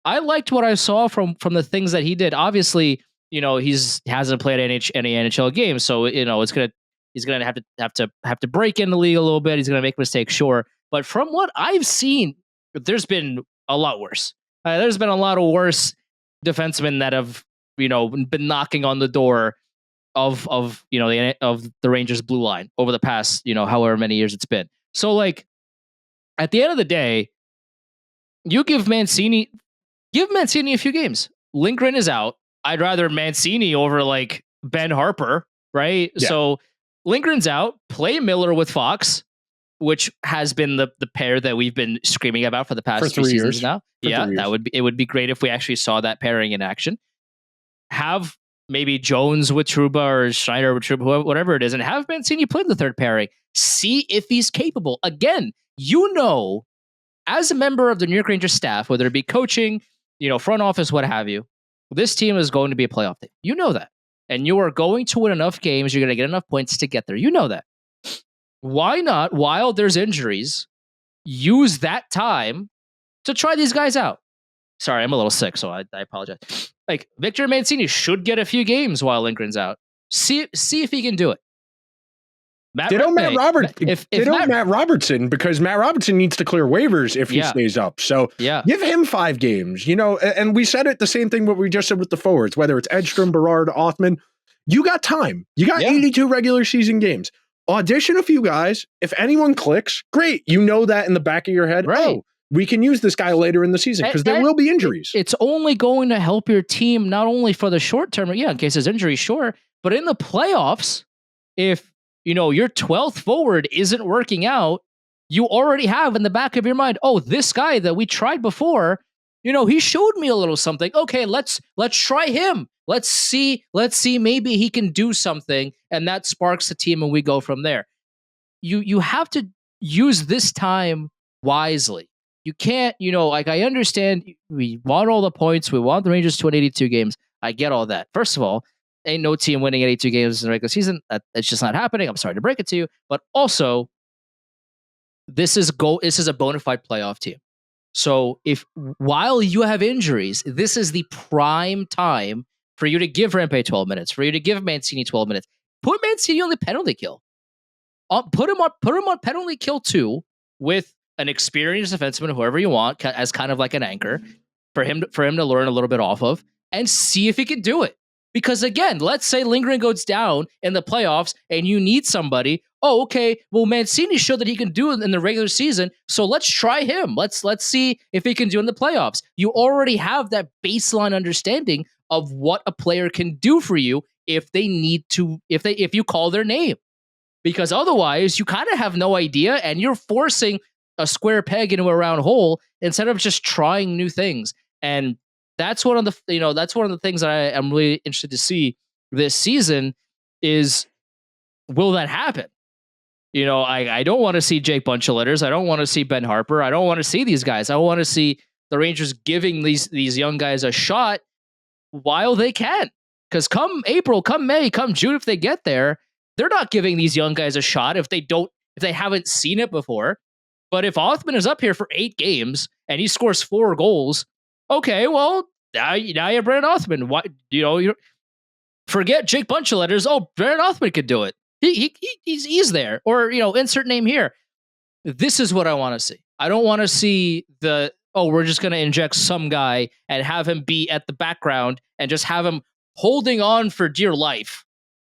I liked what I saw from the things that he did. Obviously, you know, hasn't played any NHL games, so you know he's gonna have to break in the league a little bit. He's gonna make mistakes, sure, but from what I've seen, there's been a lot worse. There's been a lot of worse defensemen that have been knocking on the door of the Rangers blue line over the past however many years it's been. So like at the end of the day, you give Mancini a few games. Lindgren is out. I'd rather Mancini over like Ben Harper, right? Yeah. So Lindgren's out. Play Miller with Fox, which has been the pair that we've been screaming about for the past 3 seasons now. It would be great if we actually saw that pairing in action. Have maybe Jones with Trouba or Schneider with Trouba, whatever it is, and have Mancini play the third pairing. See if he's capable. Again, as a member of the New York Rangers staff, whether it be coaching, front office, what have you, this team is going to be a playoff team. You know that. And you are going to win enough games. You're going to get enough points to get there. You know that. Why not, while there's injuries, use that time to try these guys out? Sorry, I'm a little sick, so I apologize. Like, Victor Mancini should get a few games while Lindgren's out. See if he can do it. Matt Robertson, because Matt Robertson needs to clear waivers if he stays up. So give him 5 games, and we said it the same thing what we just said with the forwards, whether it's Edstrom, Berard, Othman. You got time. You got 82 regular season games. Audition a few guys. If anyone clicks, great. You know that in the back of your head. Right. Oh, we can use this guy later in the season because there will be injuries. It's only going to help your team, not only for the short term, in case there's injuries, sure, but in the playoffs, if your 12th forward isn't working out, you already have in the back of your mind, oh, this guy that we tried before, he showed me a little something. Okay, let's try him. Let's see maybe he can do something, and that sparks the team and we go from there. You have to use this time wisely. You can't, I understand we want all the points, we want the Rangers to win 82 games. I get all that. First of all, ain't no team winning 82 games in the regular season. It's just not happening. I'm sorry to break it to you. But also, this is a bona fide playoff team. So while you have injuries, this is the prime time for you to give Rempe 12 minutes, for you to give Mancini 12 minutes. Put Mancini on the penalty kill. Put him on penalty kill 2 with an experienced defenseman, whoever you want, as kind of like an anchor for him to learn a little bit off of and see if he can do it. Because again, let's say Lindgren goes down in the playoffs and you need somebody. Oh, okay. Well, Mancini showed that he can do it in the regular season, so let's try him. Let's see if he can do it in the playoffs. You already have that baseline understanding of what a player can do for you if they need to, if you call their name, because otherwise you kind of have no idea and you're forcing a square peg into a round hole instead of just trying new things. And that's one of the, that's one of the things that I am really interested to see this season is, will that happen? I don't want to see Jake Buncheletters. I don't want to see Ben Harper. I don't want to see these guys. I want to see the Rangers giving these young guys a shot while they can. Because come April, come May, come June, if they get there, they're not giving these young guys a shot if they haven't seen it before. But if Othman is up here for 8 games and he scores 4 goals, okay, well, now you have Brandon Othman. Why, forget Jake Buncheletters. Oh, Brandon Othman could do it. He's there. Or, insert name here. This is what I want to see. I don't want to see we're just going to inject some guy and have him be at the background and just have him holding on for dear life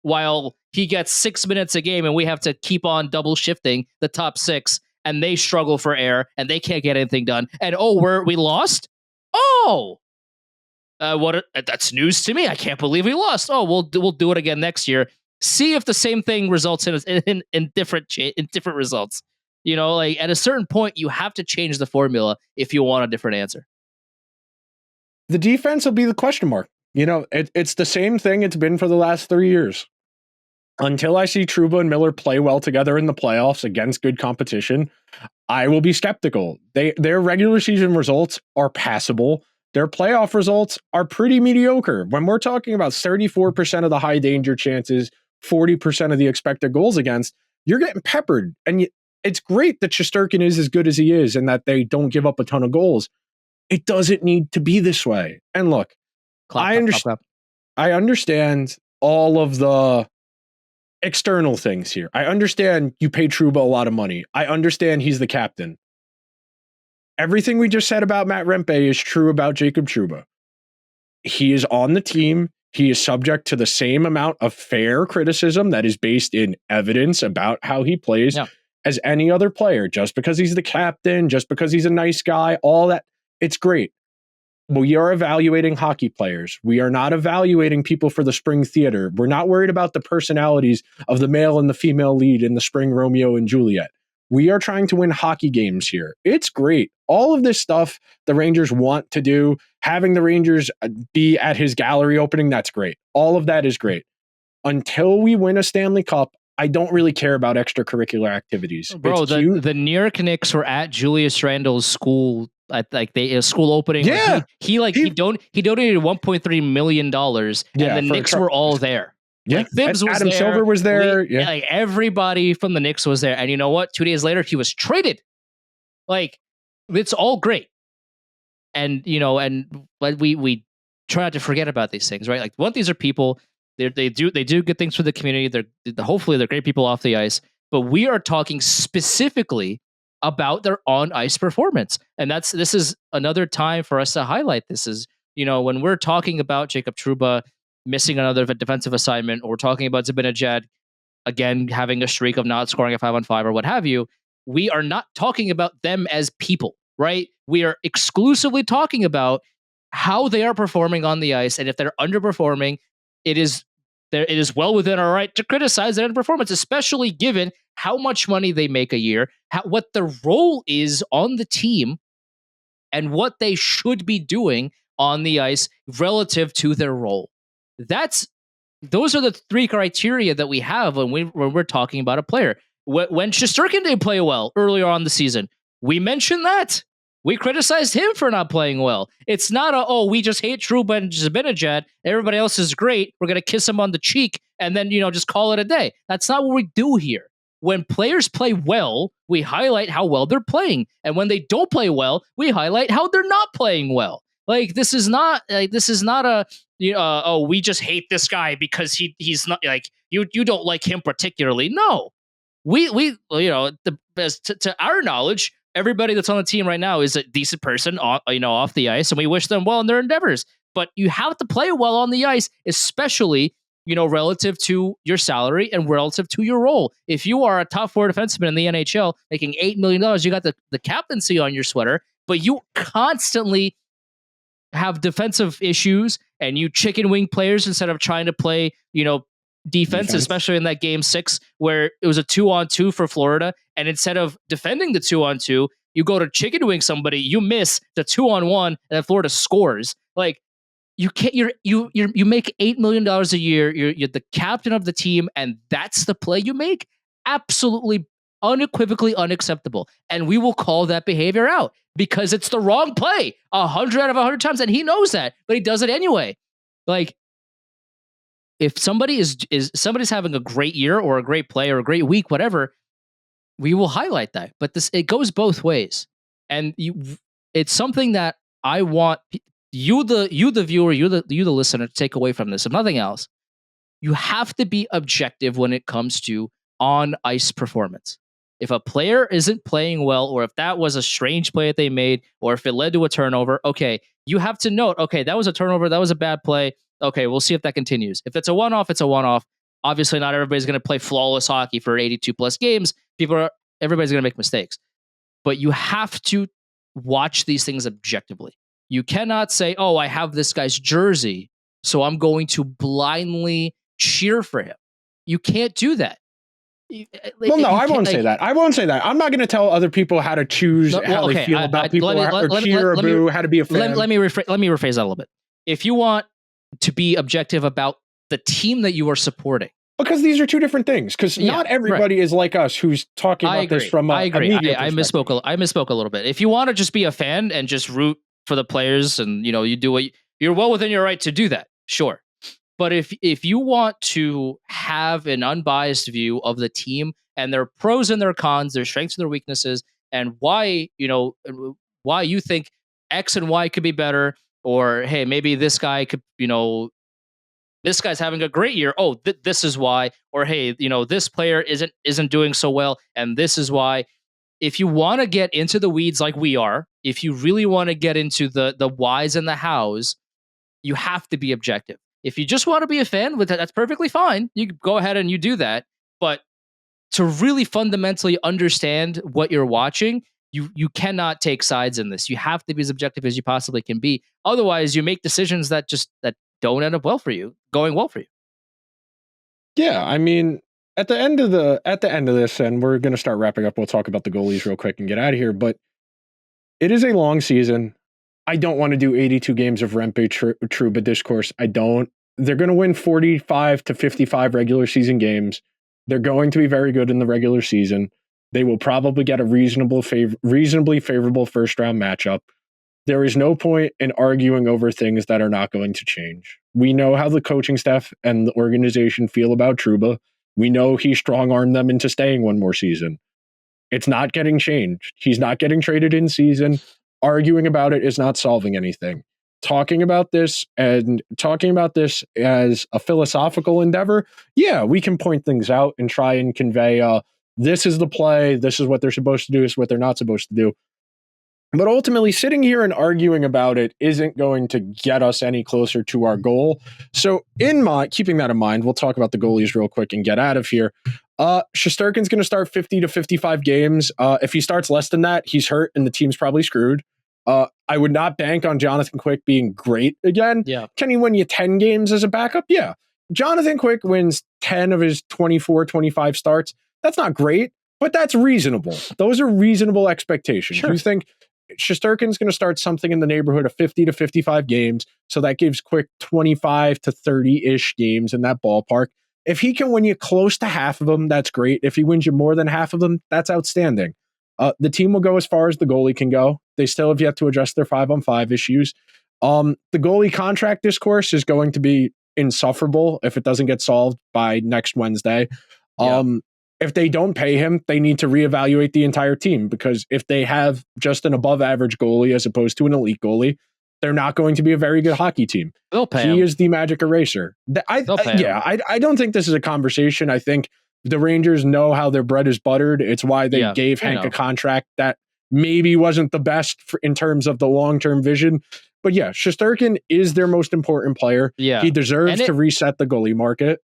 while he gets 6 minutes a game and we have to keep on double shifting the top 6 and they struggle for air and they can't get anything done. And we lost? Oh, that's news to me. I can't believe we lost. Oh, we'll do it again next year. See if the same thing results in different results. At a certain point, you have to change the formula if you want a different answer. The defense will be the question mark. It's the same thing it's been for the last 3 years. Until I see Trouba and Miller play well together in the playoffs against good competition, I will be skeptical. Their regular season results are passable. Their playoff results are pretty mediocre. When we're talking about 34% of the high danger chances, 40% of the expected goals against, you're getting peppered. And it's great that Shesterkin is as good as he is and that they don't give up a ton of goals. It doesn't need to be this way. And look, I understand all of the external things here. I understand you pay Trouba a lot of money. I understand he's the captain. Everything we just said about Matt Rempe is true about Jacob Trouba. He is on the team. He is subject to the same amount of fair criticism that is based in evidence about how he plays as any other player. Just because he's the captain, just because he's a nice guy, all that, it's great. We are evaluating hockey players. We are not evaluating people for the spring theater. We're not worried about the personalities of the male and the female lead in the spring Romeo and Juliet. We are trying to win hockey games here. It's great. All of this stuff the Rangers want to do, having the Rangers be at his gallery opening, that's great. All of that is great. Until we win a Stanley Cup, I don't really care about extracurrical activities. Bro, the New York Knicks were at Julius Randle's school at school opening. Yeah, he donated $1.3 million, and the Knicks were all there. Yeah, Thibs was Adam there. Silver was there. Everybody from the Knicks was there. And you know what? 2 days later, he was traded. It's all great. And we try not to forget about these things, right? These are people. They do good things for the community. Hopefully they're great people off the ice. But we are talking specifically about their on ice performance, and this is another time for us to highlight this. Is when we're talking about Jacob Trouba missing another defensive assignment, or we're talking about Zibanejad again having a streak of not scoring a 5-on-5 or what have you, we are not talking about them as people, right? We are exclusively talking about how they are performing on the ice, and if they're underperforming, it is well within our right to criticize their underperformance, especially given how much money they make a year, what the role is on the team, and what they should be doing on the ice relative to their role. Those are the 3 criteria that we have when we're talking about a player. When Shesterkin didn't play well earlier on the season, we mentioned that. We criticized him for not playing well. It's not we just hate Trouba and Zibanejad. Everybody else is great. We're going to kiss him on the cheek and then, just call it a day. That's not what we do here. When players play well, we highlight how well they're playing. And when they don't play well, we highlight how they're not playing well. This is not a we just hate this guy because he's not you don't like him particularly. No, to our knowledge, everybody that's on the team right now is a decent person, off the ice, and we wish them well in their endeavors. But you have to play well on the ice, especially relative to your salary and relative to your role. If you are a top 4 defenseman in the NHL making $8 million, you got the captaincy on your sweater, but you constantly have defensive issues and you chicken wing players instead of trying to play, defense, especially in that game 6 where it was a 2-on-2 for Florida. And instead of defending the 2-on-2, you go to chicken wing somebody, you miss the 2-on-1, and then Florida scores. Like, you can't. You make $8 million a year. You're the captain of the team, and that's the play you make. Absolutely, unequivocally unacceptable. And we will call that behavior out because it's the wrong play 100 out of 100 times, and he knows that, but he does it anyway. Like, if somebody somebody's having a great year or a great play or a great week, whatever, we will highlight that. But it goes both ways, and it's something that I want you the viewer, you the listener to take away from this. If nothing else, you have to be objective when it comes to on ice performance. If a player isn't playing well, or if that was a strange play that they made, or if it led to a turnover, okay, you have to note, okay, that was a turnover, that was a bad play. Okay, we'll see if that continues. If it's a one-off, it's a one-off. Obviously, not everybody's going to play flawless hockey for 82 plus games. Everybody's going to make mistakes, but you have to watch these things objectively. You cannot say, "Oh, I have this guy's jersey, so I'm going to blindly cheer for him." You can't do that. Well, no, I won't say that. I won't say that. I'm not going to tell other people how to choose how they feel about people or cheer or boo, how to be a fan. Let me rephrase that a little bit. If you want to be objective about the team that you are supporting, because these are two different things. Because not everybody is like us who's talking about this from I agree. I misspoke a little bit. If you want to just be a fan and just root for the players, and you do what you're well within your right to do that, sure. But if you want to have an unbiased view of the team and their pros and their cons, their strengths and their weaknesses, and why you think X and Y could be better, or hey, maybe this guy could, this guy's having a great year. Oh, this is why. Or hey, this player isn't doing so well, and this is why. If you want to get into the weeds like we are, if you really want to get into the whys and the hows, you have to be objective. If you just want to be a fan, that's perfectly fine. You go ahead and you do that. But to really fundamentally understand what you're watching, you cannot take sides in this. You have to be as objective as you possibly can be. Otherwise, you make decisions that don't end up going well for you. Yeah, I mean, at the end of this, and we're going to start wrapping up. We'll talk about the goalies real quick and get out of here. But it is a long season. I don't want to do 82 games of Rempe Trouba discourse. I don't. They're going to win 45 to 55 regular season games. They're going to be very good in the regular season. They will probably get a reasonably favorable first round matchup. There is no point in arguing over things that are not going to change. We know how the coaching staff and the organization feel about Trouba. We know he strong-armed them into staying one more season. It's not getting changed. He's not getting traded in season. Arguing about it is not solving anything. Talking about this as a philosophical endeavor, yeah, we can point things out and try and convey, this is the play, this is what they're supposed to do, this is what they're not supposed to do. But ultimately, sitting here and arguing about it isn't going to get us any closer to our goal. So keeping that in mind, we'll talk about the goalies real quick and get out of here. Shesterkin's going to start 50 to 55 games. If he starts less than that, he's hurt and the team's probably screwed. I would not bank on Jonathan Quick being great again. Yeah. Can he win you 10 games as a backup? Yeah. Jonathan Quick wins 10 of his 24, 25 starts. That's not great, but that's reasonable. Those are reasonable expectations. Sure. You think Shesterkin's going to start something in the neighborhood of 50 to 55 games. So that gives Quick 25 to 30-ish games in that ballpark. If he can win you close to half of them, that's great. If he wins you more than half of them, that's outstanding. The team will go as far as the goalie can go. They still have yet to address their 5-on-5 issues. The goalie contract discourse is going to be insufferable if it doesn't get solved by next Wednesday. If they don't pay him, they need to reevaluate the entire team, because if they have just an above average goalie as opposed to an elite goalie, they're not going to be a very good hockey team. They'll pay him. He is the magic eraser. I don't think this is a conversation. I think the Rangers know how their bread is buttered. It's why they gave Hank a contract that maybe wasn't the best in terms of the long-term vision. But yeah, Shesterkin is their most important player. Yeah. He deserves to reset the goalie market.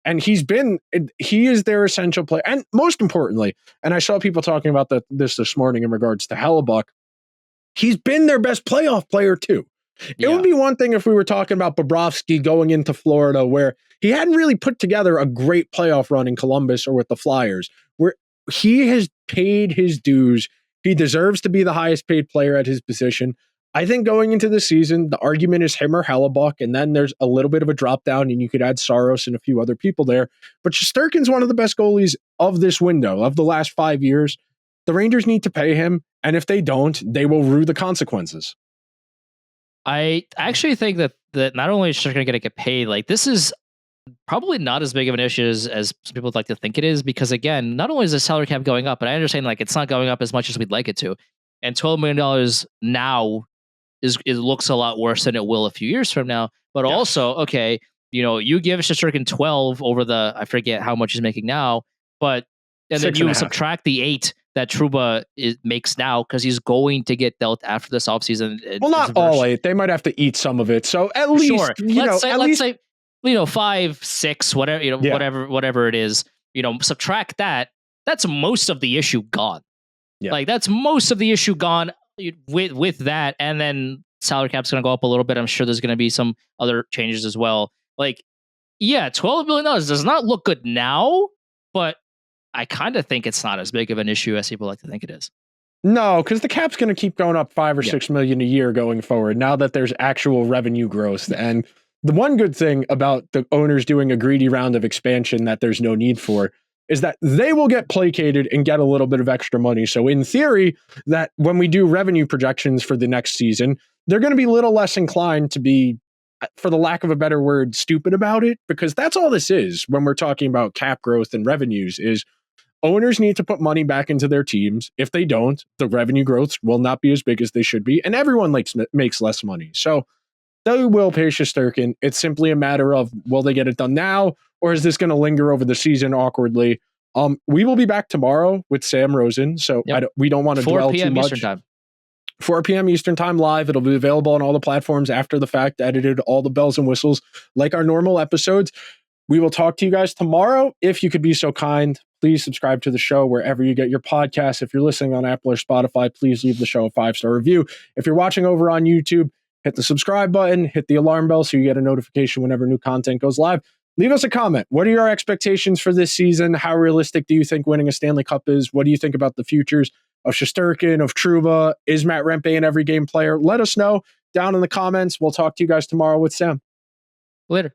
And he is their essential player. And most importantly, and I saw people talking about this morning in regards to Hellebuck, he's been their best playoff player too. It would be one thing if we were talking about Bobrovsky going into Florida, where he hadn't really put together a great playoff run in Columbus or with the Flyers, where he has paid his dues. He deserves to be the highest paid player at his position. I think going into the season, the argument is him or Hellebuck, and then there's a little bit of a drop down, and you could add Saros and a few other people there. But Shesterkin's one of the best goalies of this window, of the last 5 years. The Rangers need to pay him, and if they don't, they will rue the consequences. I actually think that not only is Shesterkin going to get paid, like this is probably not as big of an issue as some people would like to think it is, because again, not only is the salary cap going up, but I understand like it's not going up as much as we'd like it to, and $12 million now it looks a lot worse than it will a few years from now. But also, okay, you give Shesterkin 12 over I forget how much he's making now, but and then you subtract the 8 that Trouba makes now, because he's going to get dealt after this offseason. Well, not all 8. They might have to eat some of it. So at least, let's say 5, 6, whatever, whatever it is, subtract that. That's most of the issue gone. Yeah. Like that's most of the issue gone with that. And then salary cap's going to go up a little bit. I'm sure there's going to be some other changes as well. Like, yeah, $12 billion does not look good now, but I kind of think it's not as big of an issue as people like to think it is. No, because the cap's going to keep going up 5 or 6 million a year going forward now that there's actual revenue growth. And the one good thing about the owners doing a greedy round of expansion that there's no need for is that they will get placated and get a little bit of extra money. So in theory, that when we do revenue projections for the next season, they're going to be a little less inclined to be, for the lack of a better word, stupid about it, because that's all this is when we're talking about cap growth and revenues is owners need to put money back into their teams. If they don't, the revenue growth will not be as big as they should be, and everyone makes less money. So they will pay Shesterkin. It's simply a matter of, will they get it done now, or is this going to linger over the season awkwardly? We will be back tomorrow with Sam Rosen, so we don't want to dwell too much. Eastern time. 4 p.m. Eastern time live. It'll be available on all the platforms after the fact, edited, all the bells and whistles like our normal episodes. We will talk to you guys tomorrow. If you could be so kind, please subscribe to the show wherever you get your podcasts. If you're listening on Apple or Spotify, please leave the show a 5-star review. If you're watching over on YouTube, hit the subscribe button, hit the alarm bell so you get a notification whenever new content goes live. Leave us a comment. What are your expectations for this season? How realistic do you think winning a Stanley Cup is? What do you think about the futures of Shesterkin, of Trouba? Is Matt Rempe an every game player? Let us know down in the comments. We'll talk to you guys tomorrow with Sam. Later.